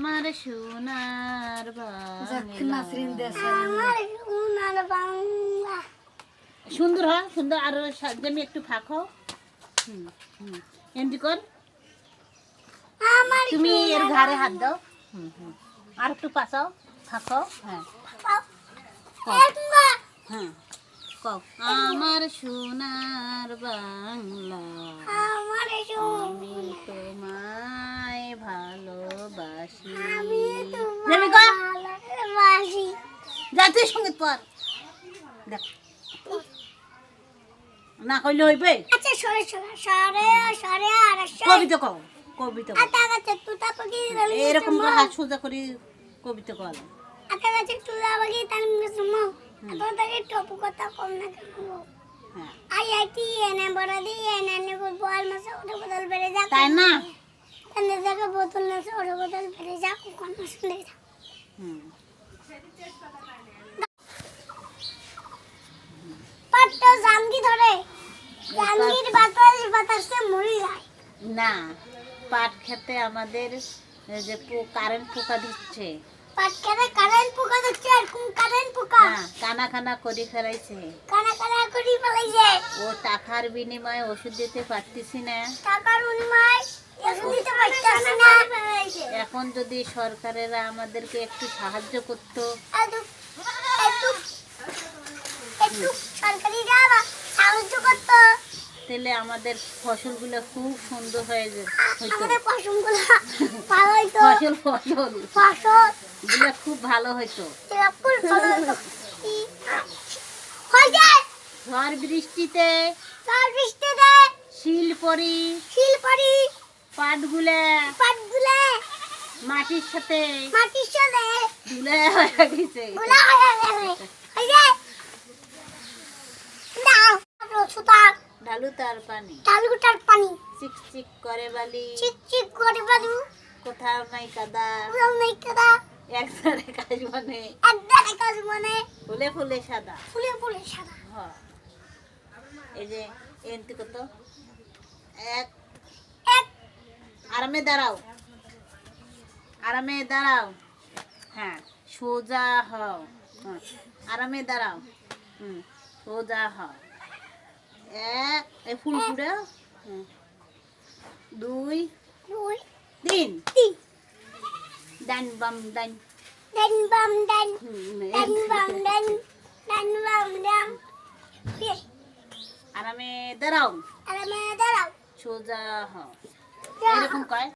আমার সোনার বাংলা। সুন্দর হয় সুন্দর। আরো যেমনি একটু ফাঁকো। এমনি কর। তুমি এর ঘাড়ে হাত দাও। আর একটু পাশাও ফাঁকাও। হ্যাঁ হ্যাঁ কও আমার সোনার বাংলা আমি তোমায় ভালোবাসি। জাতীয় সঙ্গীত পর দেখ না কইলে হইবে। আচ্ছা সরে সরে সরে সরে আর কবিতা কও কবিতা কও। আটা গাছে তুতা পাখি এরকম করে হাত সোজা করে কবিতা কও। আটা গাছে তুতা পাখি তার মুখে সুমো তোদের টপু কথা কম না কেন। হ্যাঁ আই আইটি এনে বড় দি এনে নে বল মাসে ওটা বদল বেড়ে যা তাই না। এনে জায়গা বোতল না ওটা বদল বেড়ে যা কোন শুনে যা। পাট্টো জামগি ধরে জামগির বাতাসে মরে যায় না। পাট খেতে আমাদের যে কারেন্ট পোকা দিচ্ছে। পাট খেতে কারেন্ট পোকা দিচ্ছে। আর কোন কারেন্ট পোকা? কানা কানা করে ফেলাইছে। কানা কানা করে ফেলাইছে। ও টাকার বিনিময়ে ওষুধ দিতে পারতেছি না। টাকার বিনিময়ে ওষুধ দিতে পারতেছি না। এখন যদি সরকারেরা আমাদেরকে একটু সাহায্য করতো। একটু সরকারিরা সাহায্য করতো তাহলে আমাদের ফসলগুলো খুব সুন্দর হয়ে যেত। আমাদের ফসলগুলো ভালো হইতো। ফসলগুলো খুব ভালো হইতো। ঝড় বৃষ্টিতে শিল পরি পাটগুলা মাটির সাথে ধুলে হয়ে গেছে। ঢালুতার পানি চিকচিক করে বালি কোথাও নাই কাদা একধারে কাজ মানে ফুলে ফুলে সাদা। হ্যাঁ এই যে এনতি কত এক আরামে দাঁড়াও হ্যাঁ সোজা হও। আরামে দাঁড়াও সোজা হও। এক এই ফুল ফুড়ে 2 3 ডান বাম ডান আরামে দাঁড়াও সোজা হও। এরকম কয়।